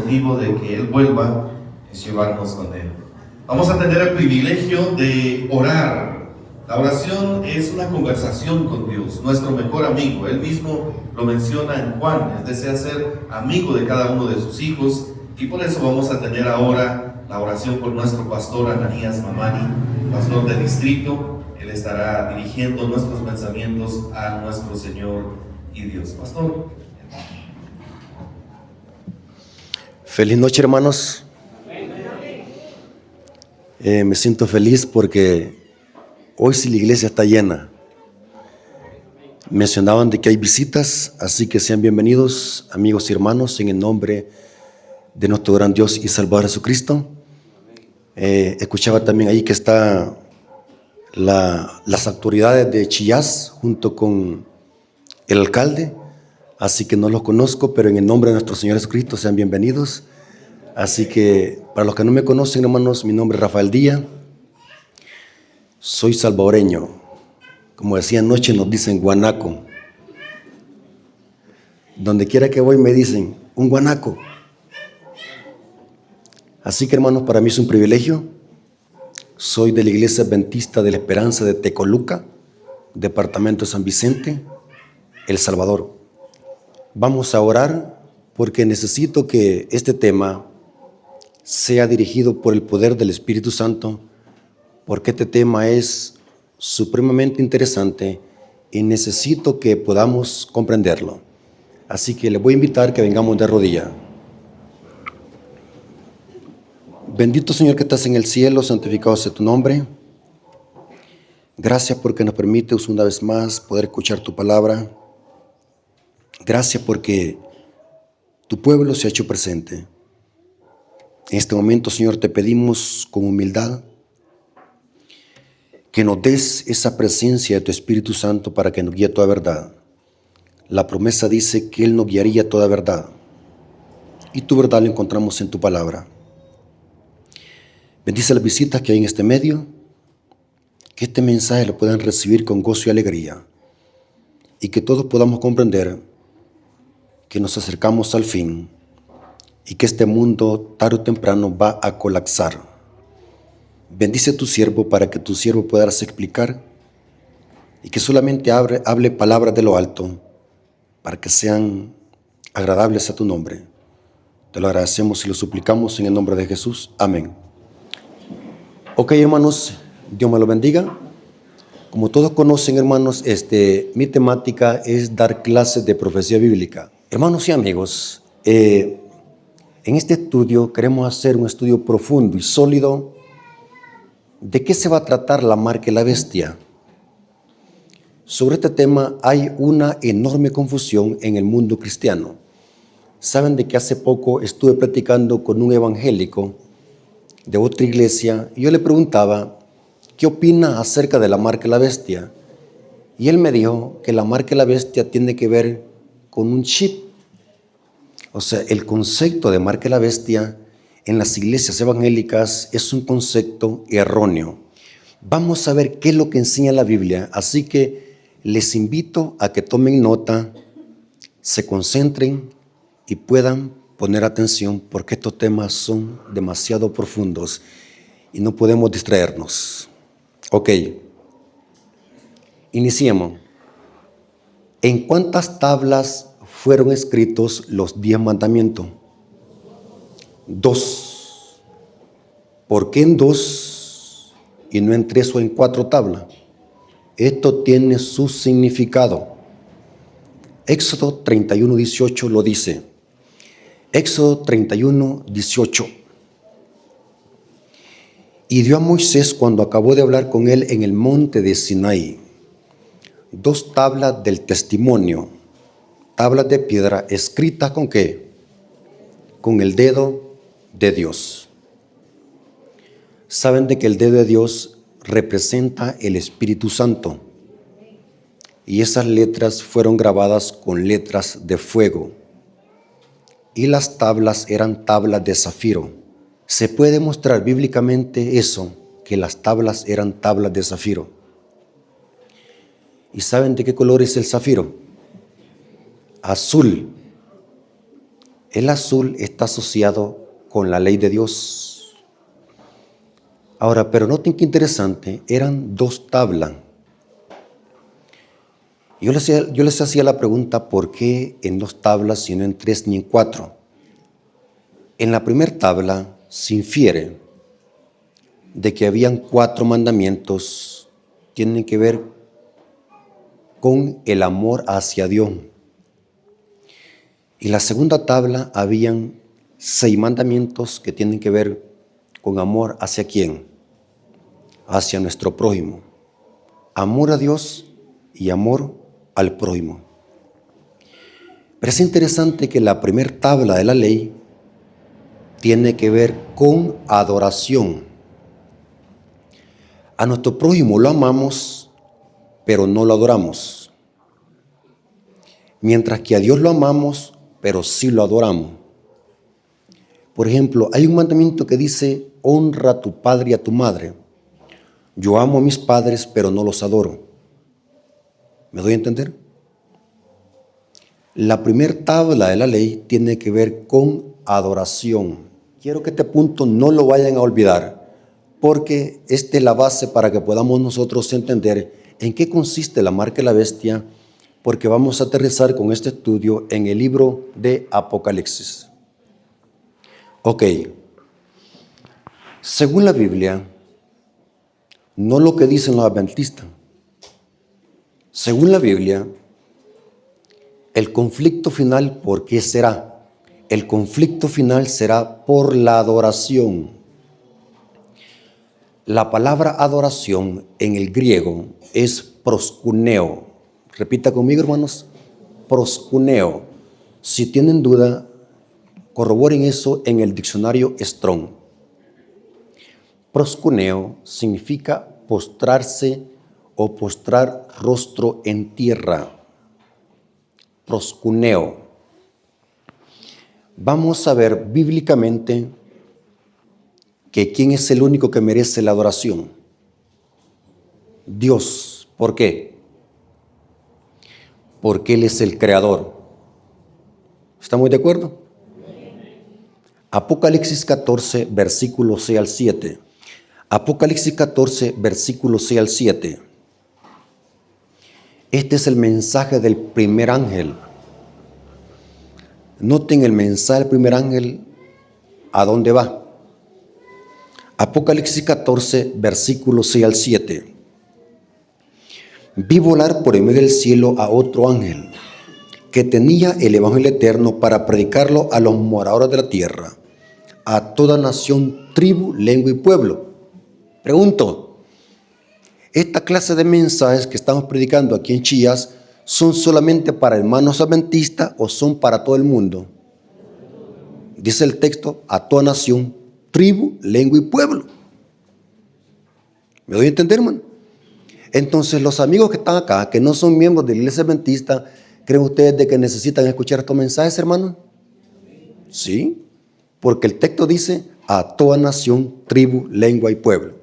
objetivo de que Él vuelva es llevarnos con Él. Vamos a tener el privilegio de orar. La oración es una conversación con Dios, nuestro mejor amigo. Él mismo lo menciona en Juan. Él desea ser amigo de cada uno de sus hijos, y por eso vamos a tener ahora la oración por nuestro pastor Ananías Mamani, pastor de distrito. Él estará dirigiendo nuestros pensamientos a nuestro Señor y Dios. Pastor. Feliz noche, hermanos. Me siento feliz porque hoy sí la iglesia está llena. Mencionaban de que hay visitas, así que sean bienvenidos, amigos y hermanos, en el nombre de nuestro gran Dios y Salvador Jesucristo. Escuchaba también ahí que está las autoridades de Chillás junto con el alcalde, así que no los conozco, pero en el nombre de nuestro Señor Jesucristo sean bienvenidos. Así que para los que no me conocen, hermanos, mi nombre es Rafael Díaz, soy salvadoreño. Como decía anoche, nos dicen guanaco. Donde quiera que voy me dicen un guanaco. Así que, hermanos, para mí es un privilegio. Soy de la Iglesia Adventista de la Esperanza de Tecoluca, departamento de San Vicente, El Salvador. Vamos a orar porque necesito que este tema sea dirigido por el poder del Espíritu Santo, porque este tema es supremamente interesante y necesito que podamos comprenderlo. Así que les voy a invitar que vengamos de rodillas. Bendito Señor que estás en el cielo, santificado sea tu nombre. Gracias porque nos permites una vez más poder escuchar tu palabra. Gracias porque tu pueblo se ha hecho presente. En este momento, Señor, te pedimos con humildad que nos des esa presencia de tu Espíritu Santo para que nos guíe a toda verdad. La promesa dice que Él nos guiaría a toda verdad, y tu verdad la encontramos en tu palabra. Bendice las visitas que hay en este medio, que este mensaje lo puedan recibir con gozo y alegría, y que todos podamos comprender que nos acercamos al fin y que este mundo tarde o temprano va a colapsar. Bendice a tu siervo para que tu siervo pueda explicar y que solamente hable palabras de lo alto para que sean agradables a tu nombre. Te lo agradecemos y lo suplicamos en el nombre de Jesús. Amén. Ok, hermanos, Dios me lo bendiga. Como todos conocen, hermanos, mi temática es dar clases de profecía bíblica. Hermanos y amigos, en este estudio queremos hacer un estudio profundo y sólido. ¿De qué se va a tratar la marca y la bestia? Sobre este tema hay una enorme confusión en el mundo cristiano. Saben de que hace poco estuve platicando con un evangélico de otra iglesia y yo le preguntaba ¿qué opina acerca de la marca y la bestia? Y él me dijo que la marca y la bestia tiene que ver con un chip. O sea, el concepto de marca y la bestia en las iglesias evangélicas es un concepto erróneo. Vamos a ver qué es lo que enseña la Biblia, así que les invito a que tomen nota, se concentren y puedan poner atención porque estos temas son demasiado profundos y no podemos distraernos. Ok, iniciemos. ¿En cuántas tablas fueron escritos los 10 mandamientos? 2. ¿Por qué en 2 y no en 3 o en 4 tablas? Esto tiene su significado. Éxodo 31:18 lo dice. Éxodo 31:18. Y dio a Moisés cuando acabó de hablar con él en el monte de Sinaí 2 tablas del testimonio, tablas de piedra escritas ¿con qué? Con el dedo de Dios. Saben de que el dedo de Dios representa el Espíritu Santo y esas letras fueron grabadas con letras de fuego y las tablas eran tablas de zafiro. Se puede demostrar bíblicamente eso, que las tablas eran tablas de zafiro. ¿Y saben de qué color es el zafiro? Azul. El azul está asociado con la ley de Dios. Ahora, pero noten qué interesante, eran 2 tablas. Yo les hacía la pregunta, ¿por qué en 2 tablas y no en 3 ni en 4? En la primera tabla se infiere de que habían 4 mandamientos, tienen que ver con el amor hacia Dios. Y la segunda tabla habían 6 mandamientos que tienen que ver con amor hacia quién, hacia nuestro prójimo. Amor a Dios y amor al prójimo. Pero es interesante que la primera tabla de la ley tiene que ver con adoración. A nuestro prójimo lo amamos, pero no lo adoramos. Mientras que a Dios lo amamos, pero sí lo adoramos. Por ejemplo, hay un mandamiento que dice, honra a tu padre y a tu madre. Yo amo a mis padres, pero no los adoro. ¿Me doy a entender? La primera tabla de la ley tiene que ver con adoración. Quiero que este punto no lo vayan a olvidar, porque esta es la base para que podamos nosotros entender en qué consiste la marca de la bestia, porque vamos a aterrizar con este estudio en el libro de Apocalipsis. Ok, según la Biblia, no lo que dicen los adventistas, según la Biblia, el conflicto final, ¿por qué será? El conflicto final será por la adoración. La palabra adoración en el griego es proskuneo. Repita conmigo, hermanos, proskuneo. Si tienen duda, corroboren eso en el diccionario Strong. Proskuneo significa postrarse o postrar rostro en tierra. Proskuneo. Vamos a ver bíblicamente que ¿quién es el único que merece la adoración? Dios. ¿Por qué? Porque Él es el creador. ¿Estamos de acuerdo? Apocalipsis 14, versículo 6 al 7. Apocalipsis 14, versículo 6 al 7. Este es el mensaje del primer ángel. Noten el mensaje del primer ángel, ¿a dónde va? Apocalipsis 14, versículo 6 al 7. Vi volar por el medio del cielo a otro ángel, que tenía el evangelio eterno para predicarlo a los moradores de la tierra, a toda nación, tribu, lengua y pueblo. Pregunto, esta clase de mensajes que estamos predicando aquí en Chillas, ¿son solamente para hermanos adventistas o son para todo el mundo? Dice el texto, a toda nación, tribu, lengua y pueblo. ¿Me doy a entender, hermano? Entonces, los amigos que están acá, que no son miembros de la iglesia adventista, ¿creen ustedes de que necesitan escuchar estos mensajes, hermano? Sí, porque el texto dice, a toda nación, tribu, lengua y pueblo.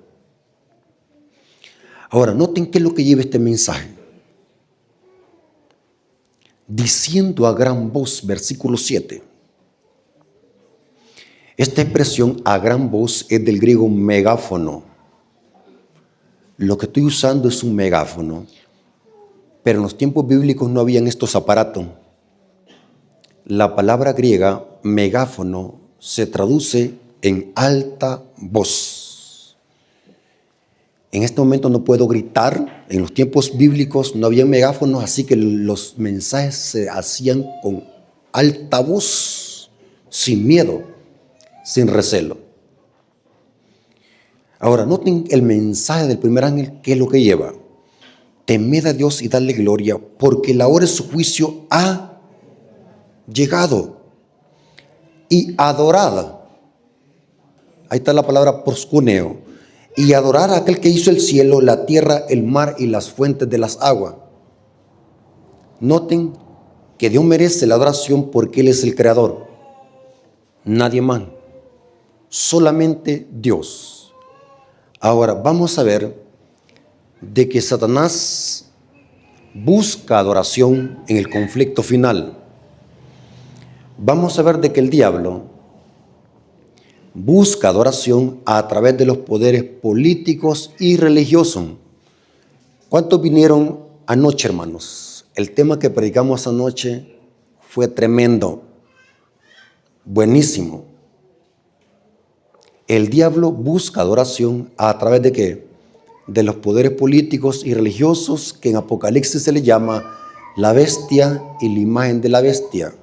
Ahora, noten qué es lo que lleva este mensaje. Diciendo a gran voz, versículo 7. Esta expresión a gran voz es del griego megáfono. Lo que estoy usando es un megáfono, pero en los tiempos bíblicos no habían estos aparatos. La palabra griega megáfono se traduce en alta voz. En este momento no puedo gritar. En los tiempos bíblicos no había megáfonos, así que los mensajes se hacían con alta voz, sin miedo, sin recelo. Ahora, noten el mensaje del primer ángel, ¿qué es lo que lleva? Temed a Dios y dadle gloria, porque la hora de su juicio ha llegado. Y adorada. Ahí está la palabra proskuneo. Y adorar a aquel que hizo el cielo, la tierra, el mar y las fuentes de las aguas. Noten que Dios merece la adoración porque Él es el creador. Nadie más. Solamente Dios. Ahora vamos a ver de que Satanás busca adoración en el conflicto final. vamos a ver de que el diablo busca adoración a través de los poderes políticos y religiosos. ¿Cuántos vinieron anoche, hermanos? El tema que predicamos anoche fue tremendo, buenísimo. El diablo busca adoración a través de ¿qué? De los poderes políticos y religiosos, que en Apocalipsis se le llama la bestia y la imagen de la bestia.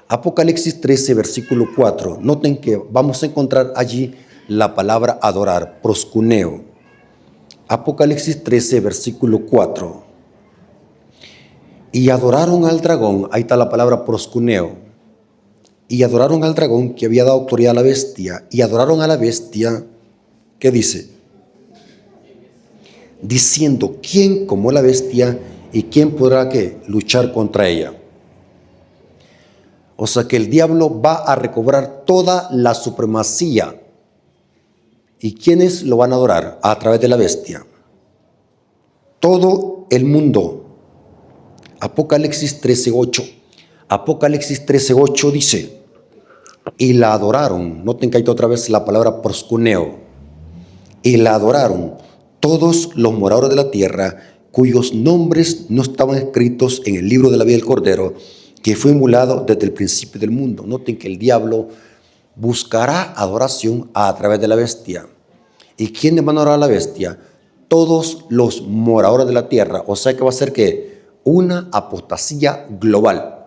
Apocalipsis 13, versículo 4. Noten que vamos a encontrar allí la palabra adorar, proscuneo. Apocalipsis 13, versículo 4. Y adoraron al dragón, ahí está la palabra proscuneo. Y adoraron al dragón que había dado autoridad a la bestia. Y adoraron a la bestia, ¿qué dice? Diciendo, ¿quién como la bestia y quién podrá ¿qué? Luchar contra ella? O sea que el diablo va a recobrar toda la supremacía. ¿Y quiénes lo van a adorar? A través de la bestia. Todo el mundo. Apocalipsis 13:8. Apocalipsis 13:8 dice, y la adoraron. Noten que hay otra vez la palabra proscuneo. Y la adoraron todos los moradores de la tierra, cuyos nombres no estaban escritos en el libro de la vida del Cordero, que fue inmolado desde el principio del mundo. Noten que el diablo buscará adoración a través de la bestia. ¿Y quiénes van a adorar a la bestia? Todos los moradores de la tierra. O sea que va a ser que una apostasía global.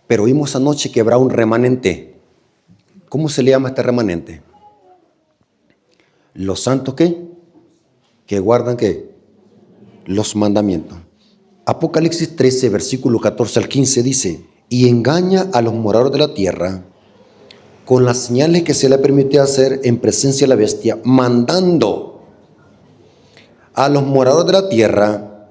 Pero vimos anoche que habrá un remanente. ¿Cómo se le llama este remanente? Los santos ¿qué? Que guardan ¿qué? Los mandamientos. Apocalipsis 13, versículo 14 al 15 dice, y engaña a los moradores de la tierra con las señales que se le permite hacer en presencia de la bestia, mandando a los moradores de la tierra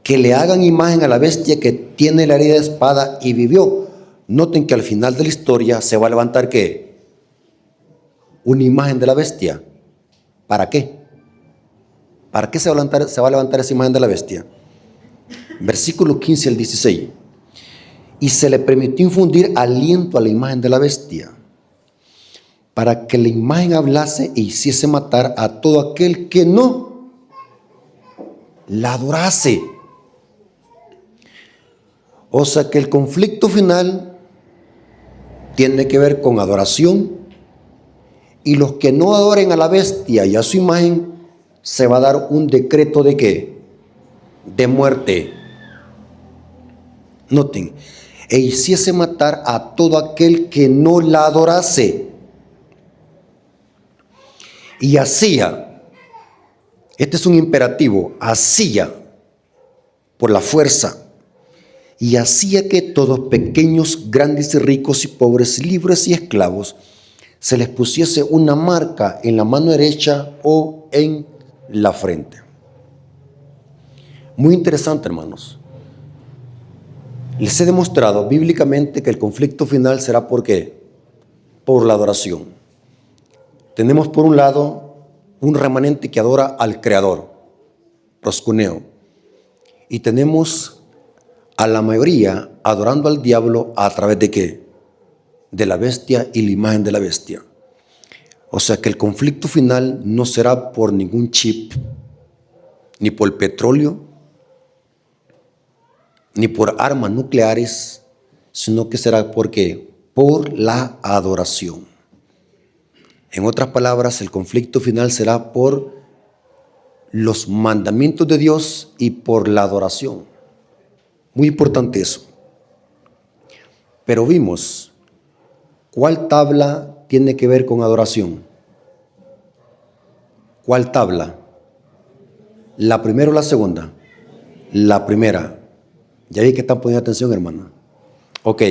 que le hagan imagen a la bestia que tiene la herida de espada y vivió. Noten que al final de la historia se va a levantar ¿qué? Una imagen de la bestia. ¿Para qué? ¿Para qué se va a levantar esa imagen de la bestia? Versículo 15 al 16. Y se le permitió infundir aliento a la imagen de la bestia, para que la imagen hablase e hiciese matar a todo aquel que no la adorase. O sea que el conflicto final tiene que ver con adoración, y los que no adoren a la bestia y a su imagen, se va a dar un decreto de ¿qué? De muerte. Noten, e hiciese matar a todo aquel que no la adorase. Y hacía, este es un imperativo, hacía por la fuerza, y hacía que todos, pequeños, grandes y ricos y pobres, libres y esclavos, se les pusiese una marca en la mano derecha o en la frente. Muy interesante, hermanos. Les he demostrado bíblicamente que el conflicto final será ¿por qué? Por la adoración. Tenemos por un lado un remanente que adora al Creador, proscuneo, y tenemos a la mayoría adorando al diablo a través de ¿qué? De la bestia y la imagen de la bestia. O sea que el conflicto final no será por ningún chip, ni por el petróleo, ni por armas nucleares, sino que será porque por la adoración. En otras palabras, el conflicto final será por los mandamientos de Dios y por la adoración. Muy importante eso. Pero vimos, ¿cuál tabla tiene que ver con adoración? ¿Cuál tabla? ¿La primera o la segunda? La primera. Ya vi que están poniendo atención, hermana. Ok.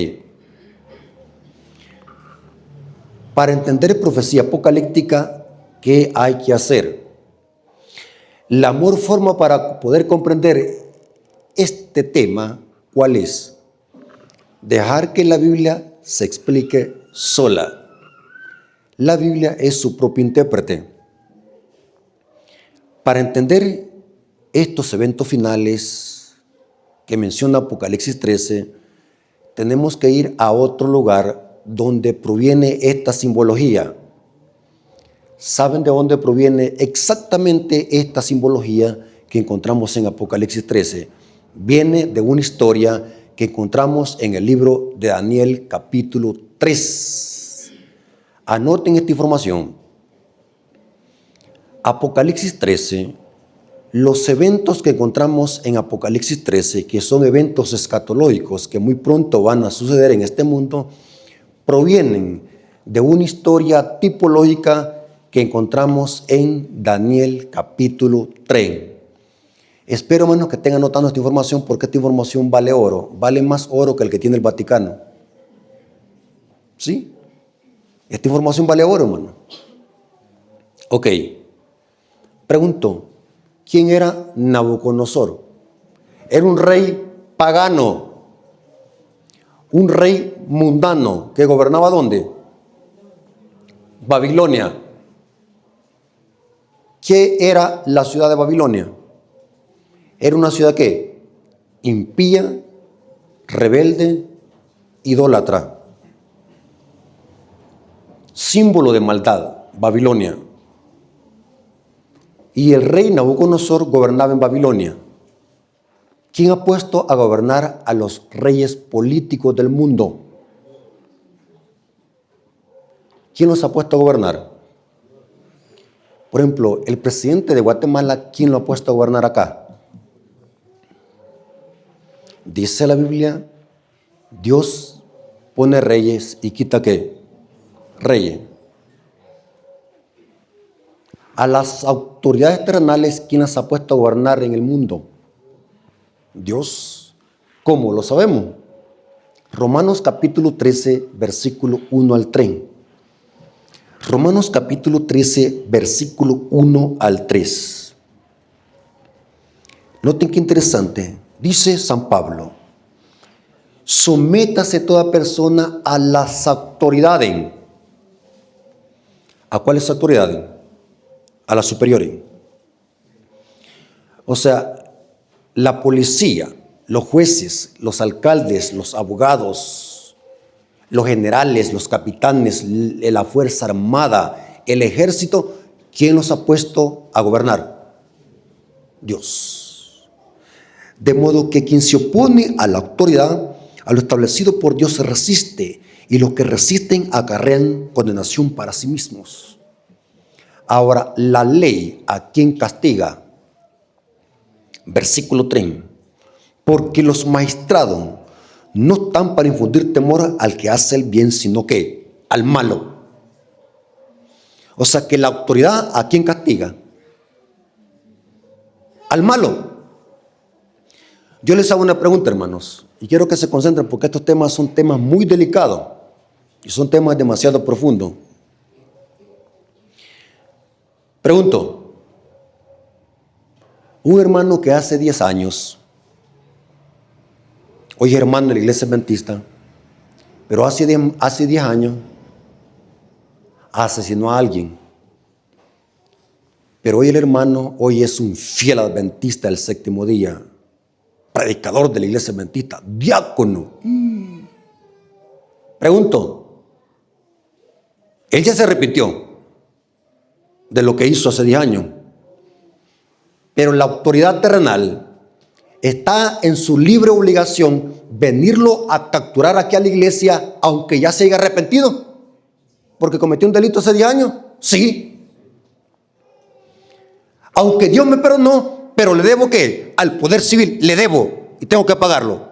Para entender profecía apocalíptica, ¿qué hay que hacer? La mejor forma para poder comprender este tema, ¿cuál es? Dejar que la Biblia se explique sola. La Biblia es su propio intérprete. Para entender estos eventos finales que menciona Apocalipsis 13, tenemos que ir a otro lugar donde proviene esta simbología. ¿Saben de dónde proviene exactamente esta simbología que encontramos en Apocalipsis 13? Viene de una historia que encontramos en el libro de Daniel capítulo 3. Anoten esta información. Apocalipsis 13, los eventos que encontramos en Apocalipsis 13, que son eventos escatológicos que muy pronto van a suceder en este mundo, provienen de una historia tipológica que encontramos en Daniel capítulo 3. Espero, hermanos, que estén anotando esta información porque esta información vale oro, vale más oro que el que tiene el Vaticano. ¿Sí? Esta información vale oro, hermano. Ok. Pregunto, ¿quién era Nabucodonosor? Era un rey pagano, un rey mundano que gobernaba ¿dónde? Babilonia. ¿Qué era la ciudad de Babilonia? Era una ciudad ¿qué? Impía, rebelde, idólatra. Símbolo de maldad, Babilonia. Y el rey Nabucodonosor gobernaba en Babilonia. ¿Quién ha puesto a gobernar a los reyes políticos del mundo? ¿Quién los ha puesto a gobernar? Por ejemplo, el presidente de Guatemala, ¿quién lo ha puesto a gobernar acá? Dice la Biblia, Dios pone reyes y quita ¿qué? Reyes. A las autoridades terrenales, ¿quién las ha puesto a gobernar en el mundo? Dios. ¿Cómo? Lo sabemos. Romanos capítulo 13, versículo 1 al 3. Romanos capítulo 13, versículo 1 al 3. Noten qué interesante. Dice San Pablo, sométase toda persona a las autoridades. ¿A cuáles autoridades? A las superiores. O sea, la policía, los jueces, los alcaldes, los abogados, los generales, los capitanes, la fuerza armada, el ejército, ¿quién los ha puesto a gobernar? Dios. De modo que quien se opone a la autoridad, a lo establecido por Dios, se resiste, y los que resisten acarrean condenación para sí mismos. Ahora, la ley, ¿a quién castiga? Versículo 3. Porque los magistrados no están para infundir temor al que hace el bien, sino que al malo. O sea que la autoridad, ¿a quién castiga? Al malo. Yo les hago una pregunta, hermanos, y quiero que se concentren porque estos temas son temas muy delicados y son temas demasiado profundos. Pregunto, un hermano que hace 10 años, hoy es hermano de la iglesia adventista, pero hace 10 años asesinó a alguien. Pero hoy el hermano, hoy es un fiel adventista del séptimo día, predicador de la iglesia adventista, diácono. Pregunto, él ya se arrepintió de lo que hizo hace 10 años, pero la autoridad terrenal está en su libre obligación venirlo a capturar aquí a la iglesia, aunque ya se haya arrepentido, porque cometió un delito hace 10 años. Sí. Aunque Dios me perdonó, pero le debo ¿qué? Al poder civil, le debo y tengo que pagarlo.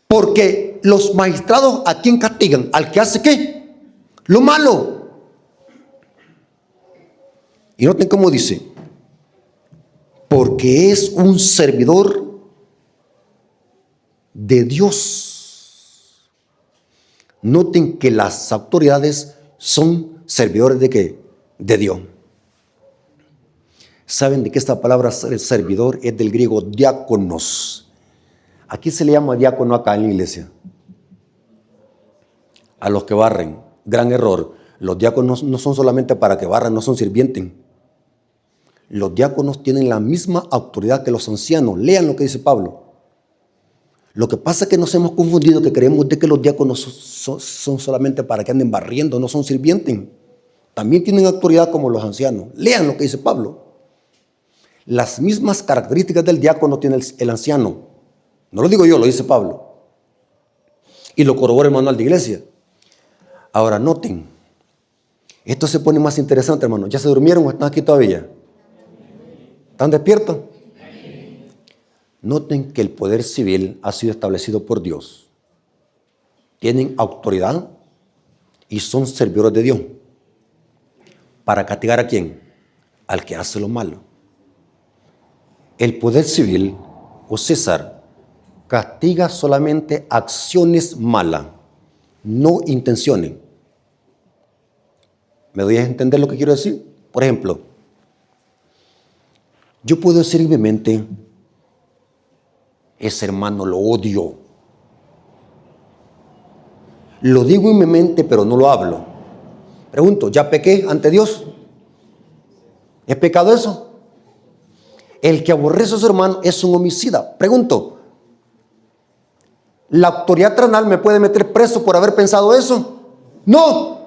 Porque los magistrados, ¿a quién castigan? Al que hace ¿qué? Lo malo. Y noten cómo dice, porque es un servidor de Dios. Noten que las autoridades son servidores ¿de qué? De Dios. ¿Saben de qué esta palabra servidor es del griego diáconos? ¿A quién se le llama diácono acá en la iglesia? A los que barren. Gran error. Los diáconos no son solamente para que barran, no son sirvientes. Los diáconos tienen la misma autoridad que los ancianos. Lean lo que dice Pablo. Lo que pasa es que nos hemos confundido, que creemos de que los diáconos son solamente para que anden barriendo, no son sirvientes. También tienen autoridad como los ancianos. Lean lo que dice Pablo. Las mismas características del diácono tiene el anciano. No lo digo yo, lo dice Pablo. Y lo corrobora el manual de iglesia. Ahora noten, esto se pone más interesante, hermano. ¿Ya se durmieron o están aquí todavía? ¿Están despiertos? Noten que el poder civil ha sido establecido por Dios. Tienen autoridad y son servidores de Dios. ¿Para castigar a quién? Al que hace lo malo. El poder civil o César castiga solamente acciones malas, no intenciones. ¿Me doy a entender lo que quiero decir? Por ejemplo, yo puedo decir en mi mente, ese hermano lo odio. Lo digo en mi mente, pero no lo hablo. Pregunto, ¿ya pequé ante Dios? ¿Es pecado eso? El que aborrece a su hermano es un homicida. Pregunto, ¿la autoridad terrenal me puede meter preso por haber pensado eso? No.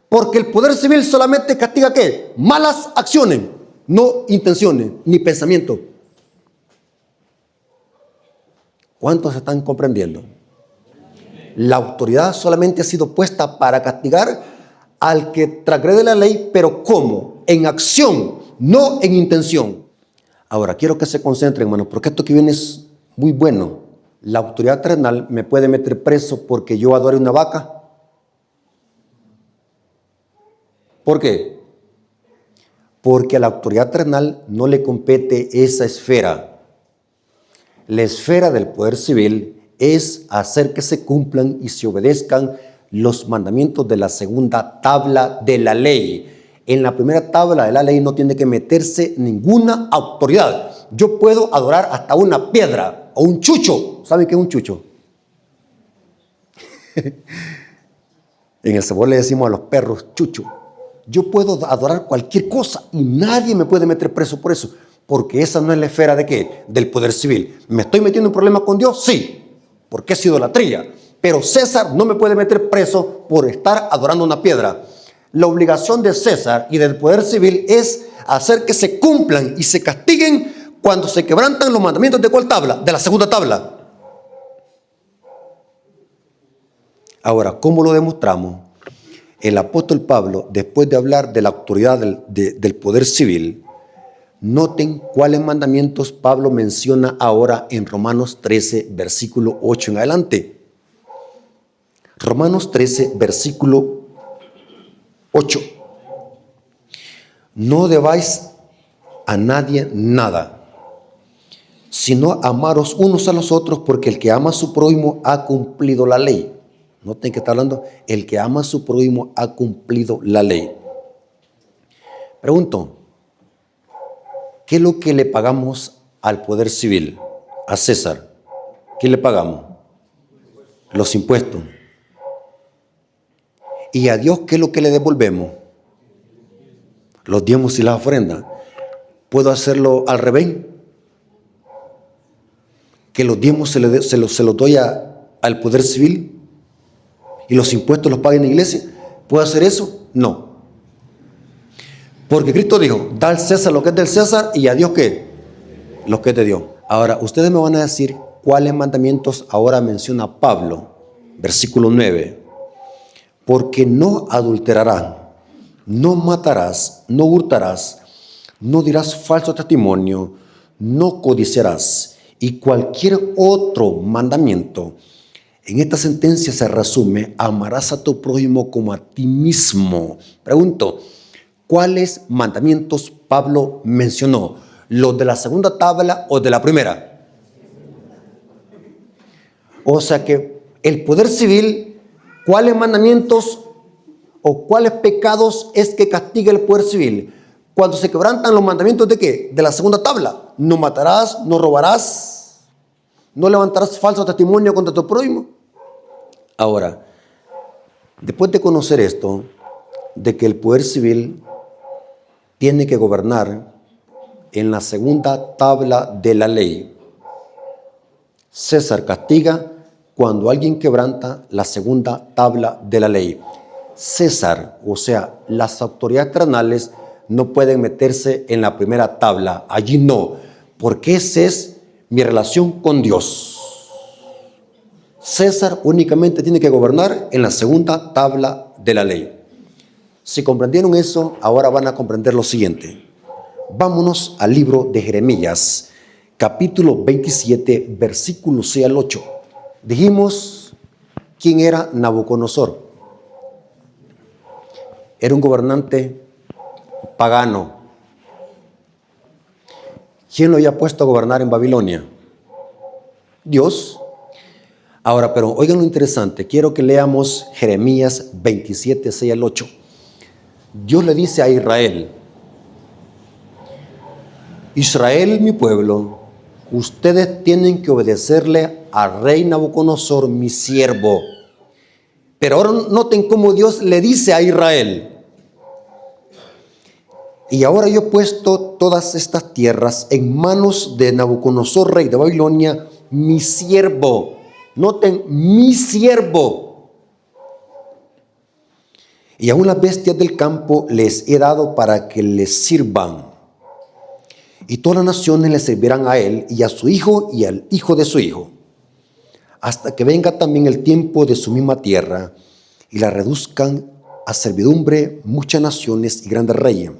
Porque el poder civil solamente castiga ¿qué? Malas acciones, no intenciones ni pensamientos. ¿Cuántos están comprendiendo? La autoridad solamente ha sido puesta para castigar al que transgrede la ley, pero ¿cómo? En acción, no en intención. Ahora, quiero que se concentren, hermanos, porque esto que viene es muy bueno. La autoridad terrenal me puede meter preso porque yo adore una vaca. ¿Por qué? Porque a la autoridad terrenal no le compete esa esfera. La esfera del poder civil es hacer que se cumplan y se obedezcan los mandamientos de la segunda tabla de la ley. En la primera tabla de la ley no tiene que meterse ninguna autoridad. Yo puedo adorar hasta una piedra o un chucho. ¿Saben qué es un chucho? En El Sabor le decimos a los perros chucho. Yo puedo adorar cualquier cosa y nadie me puede meter preso por eso. Porque esa no es la esfera de ¿qué? Del poder civil. ¿Me estoy metiendo en problemas con Dios? Sí, porque es idolatría. Pero César no me puede meter preso por estar adorando una piedra. La obligación de César y del poder civil es hacer que se cumplan y se castiguen cuando se quebrantan los mandamientos ¿de cuál tabla? De la segunda tabla. Ahora, ¿cómo lo demostramos? El apóstol Pablo, después de hablar de la autoridad del poder civil, noten cuáles mandamientos Pablo menciona ahora en Romanos 13, versículo 8 en adelante. Romanos 13, versículo 8. No debáis a nadie nada, sino amaros unos a los otros, porque el que ama a su prójimo ha cumplido la ley. Noten que está hablando, el que ama a su prójimo ha cumplido la ley. Pregunto, ¿qué es lo que le pagamos al poder civil, a César? ¿Qué le pagamos? Los impuestos. ¿Y a Dios qué es lo que le devolvemos? Los diezmos y las ofrendas. ¿Puedo hacerlo al revés? ¿Que los diezmos se los doy al poder civil y los impuestos los pague en la iglesia? ¿Puedo hacer eso? No. Porque Cristo dijo, da al César lo que es del César y a Dios ¿qué? Lo que es de Dios. Ahora, ustedes me van a decir cuáles mandamientos ahora menciona Pablo. Versículo 9. Porque no adulterarás, no matarás, no hurtarás, no dirás falso testimonio, no codiciarás. Y cualquier otro mandamiento. En esta sentencia se resume, amarás a tu prójimo como a ti mismo. Pregunto, ¿cuáles mandamientos Pablo mencionó? ¿Los de la segunda tabla o de la primera? O sea que el poder civil, ¿cuáles mandamientos o cuáles pecados es que castiga el poder civil? Cuando se quebrantan los mandamientos ¿de qué? De la segunda tabla. No matarás, no robarás, no levantarás falso testimonio contra tu prójimo. Ahora, después de conocer esto, de que el poder civil tiene que gobernar en la segunda tabla de la ley, César castiga cuando alguien quebranta la segunda tabla de la ley. César, o sea, las autoridades terrenales no pueden meterse en la primera tabla. Allí no, porque esa es mi relación con Dios. César únicamente tiene que gobernar en la segunda tabla de la ley. Si comprendieron eso, ahora van a comprender lo siguiente. Vámonos al libro de Jeremías, capítulo 27, versículo 6 al 8. Dijimos quién era Nabucodonosor. Era un gobernante pagano. ¿Quién lo había puesto a gobernar en Babilonia? Dios. Ahora, pero oigan lo interesante, quiero que leamos Jeremías 27, 6 al 8. Dios le dice a Israel: Israel, mi pueblo, ustedes tienen que obedecerle al rey Nabucodonosor, mi siervo. Pero ahora noten cómo Dios le dice a Israel: y ahora yo he puesto todas estas tierras en manos de Nabucodonosor, rey de Babilonia, mi siervo. Noten, mi siervo. Y aún las bestias del campo les he dado para que les sirvan. Y todas las naciones le servirán a él y a su hijo y al hijo de su hijo, hasta que venga también el tiempo de su misma tierra y la reduzcan a servidumbre muchas naciones y grandes reyes.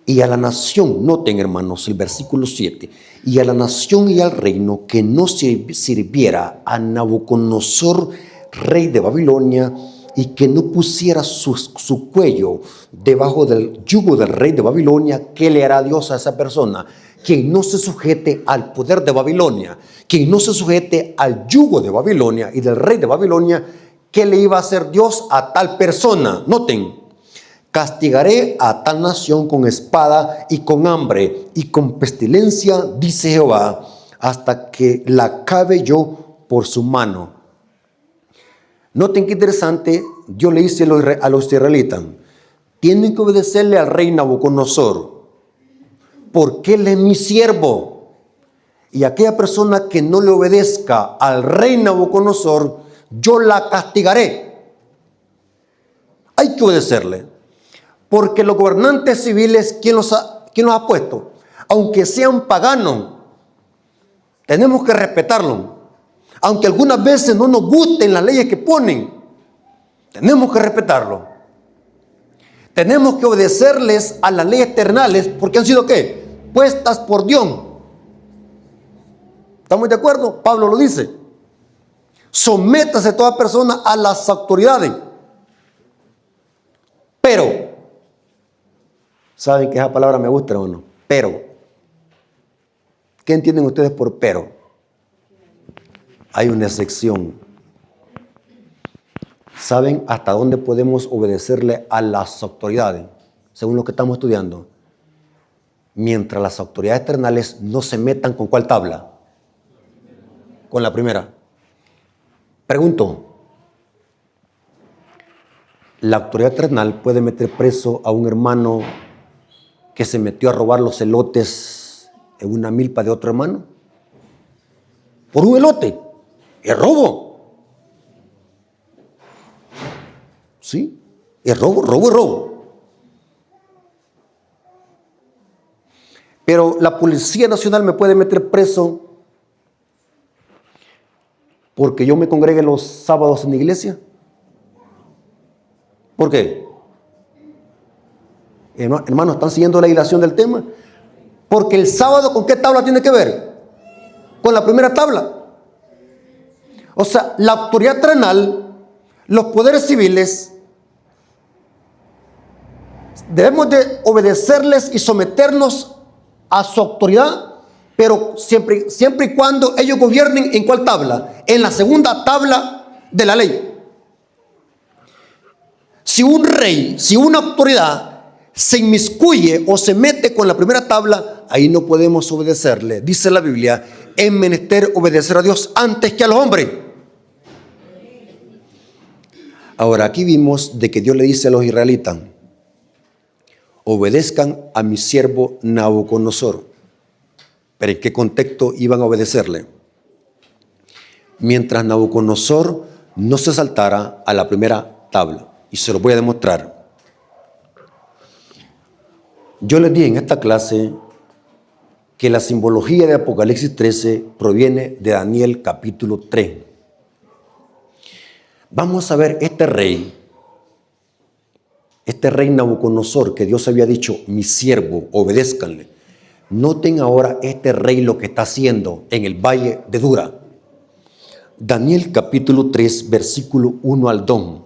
Y a la nación, noten hermanos el versículo 7, y a la nación y al reino que no sirviera a Nabucodonosor, rey de Babilonia, y que no pusiera su cuello debajo del yugo del rey de Babilonia, ¿qué le hará Dios a esa persona? Quien no se sujete al poder de Babilonia, quien no se sujete al yugo de Babilonia y del rey de Babilonia, ¿qué le iba a hacer Dios a tal persona? Noten, castigaré a tal nación con espada y con hambre y con pestilencia, dice Jehová, hasta que la acabe yo por su mano. Noten qué interesante, Dios le dice a los israelitas: tienen que obedecerle al rey Nabucodonosor, porque él es mi siervo. Y aquella persona que no le obedezca al rey Nabucodonosor, yo la castigaré. Hay que obedecerle. Porque los gobernantes civiles, ¿quién los ha puesto? Aunque sean paganos, tenemos que respetarlos. Aunque algunas veces no nos gusten las leyes que ponen, tenemos que respetarlo. Tenemos que obedecerles a las leyes terrenales, porque han sido ¿qué? Puestas por Dios. ¿Estamos de acuerdo? Pablo lo dice. Sométase toda persona a las autoridades. Pero, ¿saben que esa palabra me gusta o no? Pero. ¿Qué entienden ustedes por pero? Hay una excepción. ¿Saben hasta dónde podemos obedecerle a las autoridades? Según lo que estamos estudiando. Mientras las autoridades terrenales no se metan ¿con cuál tabla? Con la primera. Pregunto. ¿La autoridad terrenal puede meter preso a un hermano que se metió a robar los elotes en una milpa de otro hermano? Por un elote. Es robo. ¿Sí? Es robo, robo es robo. Pero la Policía Nacional me puede meter preso porque yo me congregue los sábados en la iglesia. ¿Por qué? Hermanos, ¿están siguiendo la hilación del tema? Porque el sábado, ¿con qué tabla tiene que ver? Con la primera tabla. O sea, la autoridad terrenal, los poderes civiles, debemos de obedecerles y someternos a su autoridad, pero siempre y cuando ellos gobiernen ¿en cuál tabla? En la segunda tabla de la ley. Si un rey, si una autoridad se inmiscuye o se mete con la primera tabla, ahí no podemos obedecerle. Dice la Biblia, es menester obedecer a Dios antes que a los hombres. Ahora, aquí vimos de que Dios le dice a los israelitas, obedezcan a mi siervo Nabucodonosor. ¿Pero en qué contexto iban a obedecerle? Mientras Nabucodonosor no se saltara a la primera tabla. Y se lo voy a demostrar. Yo les di en esta clase que la simbología de Apocalipsis 13 proviene de Daniel capítulo 3. Vamos a ver este rey Nabucodonosor, que Dios había dicho, mi siervo, obedézcanle. Noten ahora este rey lo que está haciendo en el valle de Dura. Daniel capítulo 3, versículo 1 al 2.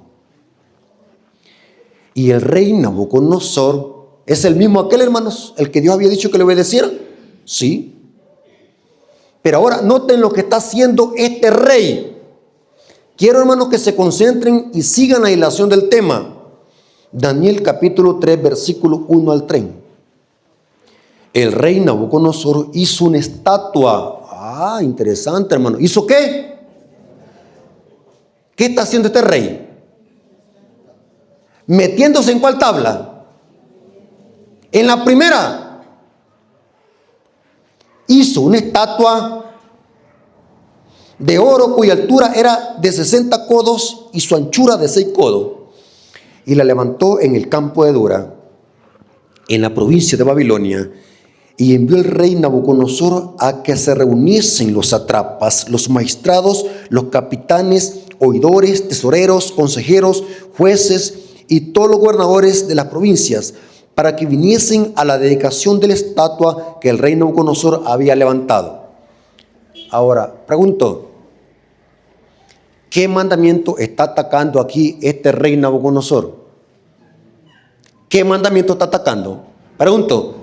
Y el rey Nabucodonosor es el mismo aquel, hermanos, el que Dios había dicho que le obedecieran. Sí. Pero ahora noten lo que está haciendo este rey. Quiero, hermanos, que se concentren y sigan la hilación del tema. Daniel capítulo 3, versículo 1 al 3. El rey Nabucodonosor hizo una estatua. Ah, interesante, hermano. ¿Hizo qué? ¿Qué está haciendo este rey? ¿Metiéndose en cuál tabla? En la primera. Hizo una estatua de oro cuya altura era de 60 codos y su anchura de 6 codos. Y la levantó en el campo de Dura, en la provincia de Babilonia, y envió el rey Nabucodonosor a que se reuniesen los sátrapas, los magistrados, los capitanes, oidores, tesoreros, consejeros, jueces y todos los gobernadores de las provincias, para que viniesen a la dedicación de la estatua que el rey Nabucodonosor había levantado. Ahora, pregunto, ¿qué mandamiento está atacando aquí este rey Nabucodonosor? ¿Qué mandamiento está atacando? Pregunto,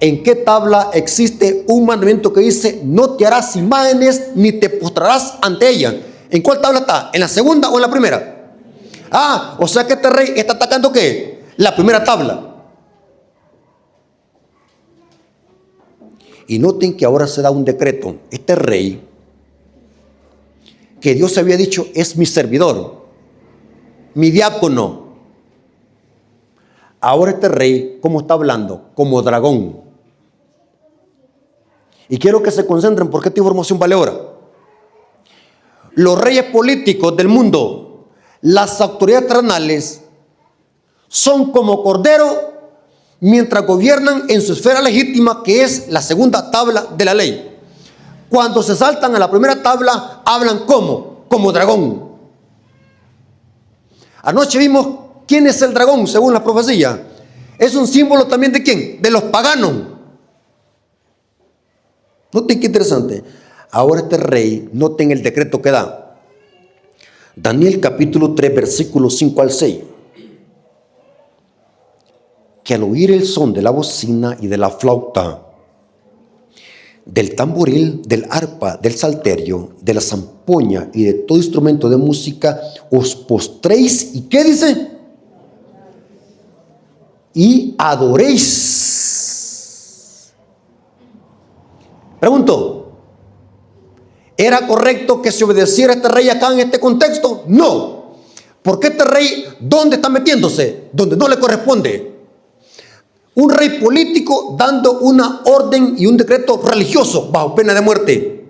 ¿en qué tabla existe un mandamiento que dice no te harás imágenes ni te postrarás ante ella? ¿En cuál tabla está? ¿En la segunda o en la primera? Ah, o sea que este rey está atacando ¿qué? La primera tabla. Y noten que ahora se da un decreto. Este rey, que Dios había dicho, es mi servidor, mi diácono. Ahora este rey, ¿cómo está hablando? Como dragón. Y quiero que se concentren porque esta información vale oro. Los reyes políticos del mundo, las autoridades terrenales, son como cordero mientras gobiernan en su esfera legítima, que es la segunda tabla de la ley. Cuando se saltan a la primera tabla, hablan como dragón. Anoche vimos quién es el dragón, según la profecía. Es un símbolo también de quién, de los paganos. Noten qué interesante. Ahora este rey, noten el decreto que da. Daniel capítulo 3, versículos 5 al 6. Que al oír el son de la bocina y de la flauta, del tamboril, del arpa, del salterio, de la zampoña y de todo instrumento de música, os postréis, ¿y qué dice? Y adoréis. Pregunto, ¿era correcto que se obedeciera a este rey acá en este contexto? No. Porque este rey, ¿dónde está metiéndose? Donde no le corresponde. Un rey político dando una orden y un decreto religioso bajo pena de muerte.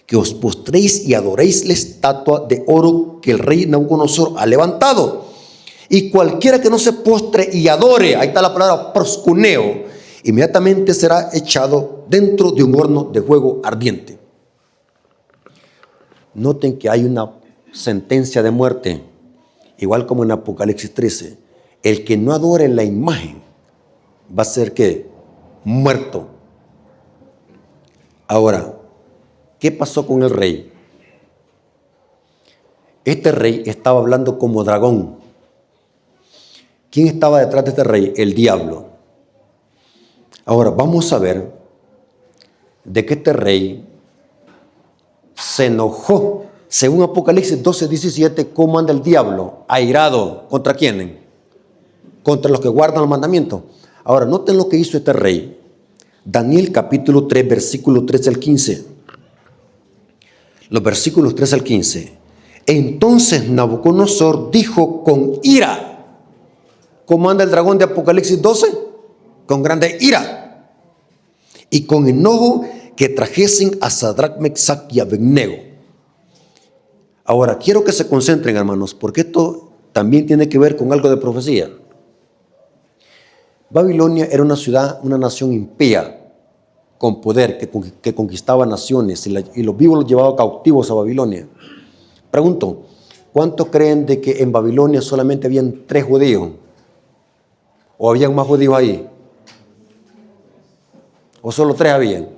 Que os postréis y adoréis la estatua de oro que el rey Nabucodonosor ha levantado. Y cualquiera que no se postre y adore, ahí está la palabra proscuneo, inmediatamente será echado dentro de un horno de fuego ardiente. Noten que hay una sentencia de muerte, igual como en Apocalipsis 13. El que no adore la imagen va a ser ¿qué? Muerto. Ahora, ¿qué pasó con el rey? Este rey estaba hablando como dragón. ¿Quién estaba detrás de este rey? El diablo. Ahora, vamos a ver de que este rey se enojó. Según Apocalipsis 12, 17, ¿cómo anda el diablo? Airado. ¿Contra quién? Contra los que guardan los mandamientos. Ahora, noten lo que hizo este rey. Daniel capítulo 3, versículo 13 al 15. Los versículos 13 al 15. Entonces Nabucodonosor dijo con ira. ¿Cómo anda el dragón de Apocalipsis 12? Con grande ira. y con enojo que trajesen a Sadrach, Mesach y Abednego. Ahora, quiero que se concentren, hermanos, porque esto también tiene que ver con algo de profecía. Babilonia era una ciudad, una nación impía, con poder, que conquistaba naciones y los vivos los llevaba cautivos a Babilonia. Pregunto, ¿cuántos creen de que en Babilonia solamente habían 3 judíos? ¿O habían más judíos ahí? ¿O solo 3 habían?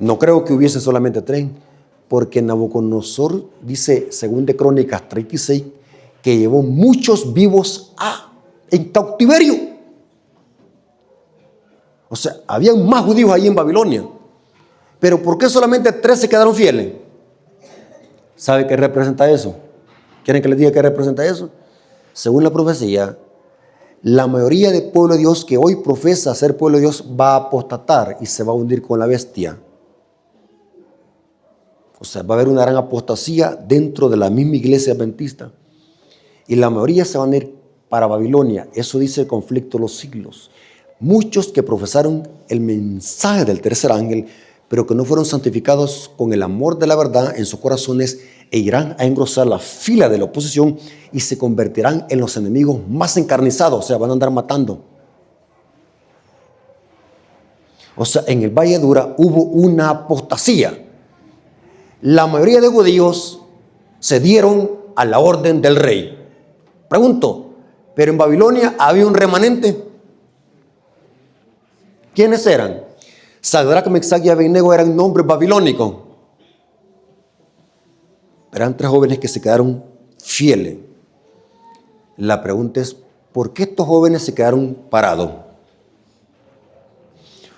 No creo que hubiese solamente 3, porque Nabucodonosor dice, según de Crónicas 36, que llevó muchos vivos en cautiverio. O sea, habían más judíos ahí en Babilonia. Pero ¿por qué solamente 3 se quedaron fieles? ¿Sabe qué representa eso? ¿Quieren que les diga qué representa eso? Según la profecía, la mayoría del pueblo de Dios que hoy profesa ser pueblo de Dios va a apostatar y se va a hundir con la bestia. O sea, va a haber una gran apostasía dentro de la misma iglesia adventista. Y la mayoría se van a ir para Babilonia. Eso dice el conflicto de los siglos. Muchos que profesaron el mensaje del tercer ángel, pero que no fueron santificados con el amor de la verdad en sus corazones, e irán a engrosar la fila de la oposición y se convertirán en los enemigos más encarnizados. O sea, van a andar matando. O sea, en el Valle de Dura hubo una apostasía. La mayoría de judíos se dieron a la orden del rey. Pregunto, ¿pero en Babilonia había un remanente? ¿Quiénes eran? Sadrach, Mesach y Abednego eran nombres babilónicos. Eran 3 jóvenes que se quedaron fieles. La pregunta es, ¿por qué estos jóvenes se quedaron parados?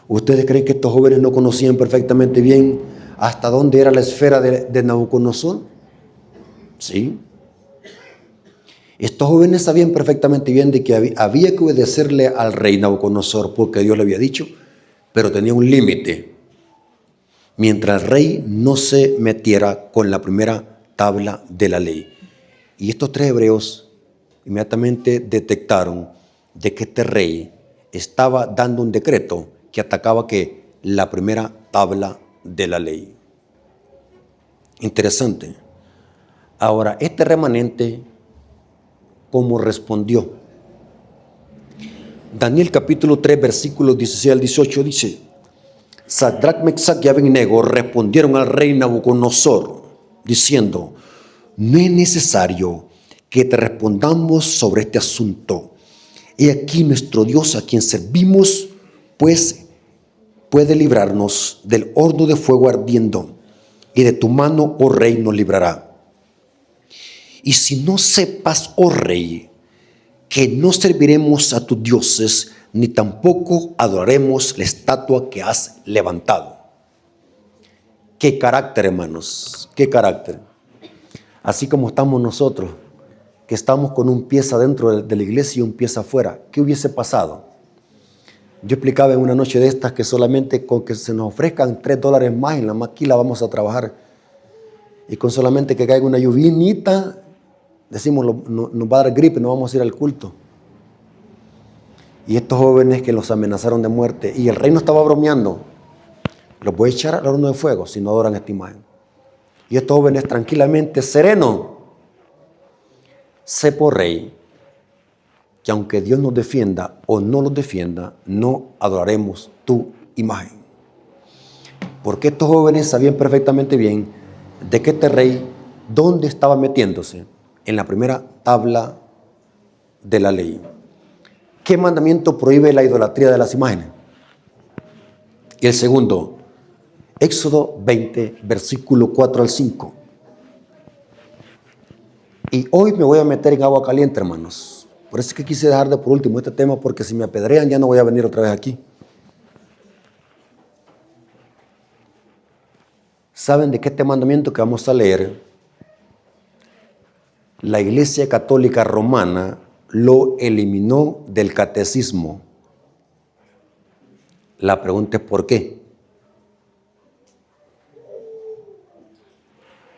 ¿Ustedes creen que estos jóvenes no conocían perfectamente bien hasta dónde era la esfera de Nabucodonosor? Sí. Estos jóvenes sabían perfectamente bien de que había que obedecerle al rey Nabucodonosor porque Dios le había dicho, pero tenía un límite. Mientras el rey no se metiera con la primera tabla de la ley. Y estos 3 hebreos inmediatamente detectaron de que este rey estaba dando un decreto que atacaba la primera tabla de la ley. Interesante. Ahora, este remanente, ¿cómo respondió? Daniel capítulo 3, versículos 16 al 18 dice, Sadrach, Mesach y Abednego respondieron al rey Nabucodonosor, diciendo, no es necesario que te respondamos sobre este asunto. He aquí nuestro Dios a quien servimos, pues puede librarnos del horno de fuego ardiendo, y de tu mano, oh rey, nos librará. Y si no sepas, oh rey, que no serviremos a tus dioses, ni tampoco adoraremos la estatua que has levantado. Qué carácter, hermanos, qué carácter. Así como estamos nosotros, que estamos con un pie adentro de la iglesia y un pie afuera. ¿Qué hubiese pasado? Yo explicaba en una noche de estas que solamente con que se nos ofrezcan $3 más en la maquila vamos a trabajar. Y con solamente que caiga una lluvinita, decimos, nos va a dar gripe, no vamos a ir al culto. Y estos jóvenes que los amenazaron de muerte, y el rey no estaba bromeando, los voy a echar al horno de fuego si no adoran esta imagen. Y estos jóvenes tranquilamente, sereno, sé por rey, que aunque Dios nos defienda o no los defienda, no adoraremos tu imagen. Porque estos jóvenes sabían perfectamente bien de que este rey, ¿dónde estaba metiéndose? En la primera tabla de la ley. ¿Qué mandamiento prohíbe la idolatría de las imágenes? Y el segundo, Éxodo 20, versículo 4 al 5. Y hoy me voy a meter en agua caliente, hermanos. Por eso es que quise dejar de por último este tema, porque si me apedrean ya no voy a venir otra vez aquí. ¿Saben de qué este mandamiento que vamos a leer? La Iglesia Católica Romana lo eliminó del catecismo. La pregunta es ¿por qué?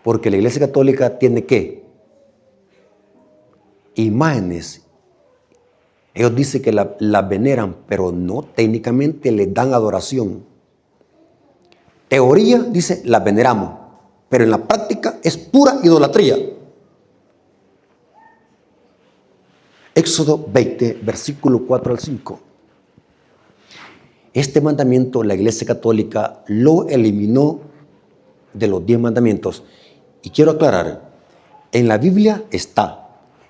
Porque la Iglesia Católica tiene ¿qué? Imágenes Ellos dicen que la veneran, pero no técnicamente les dan adoración. Teoría dice, la veneramos, pero en la práctica es pura idolatría. Éxodo 20, versículo 4 al 5. Este mandamiento la Iglesia Católica lo eliminó de los 10 mandamientos. Y quiero aclarar, en la Biblia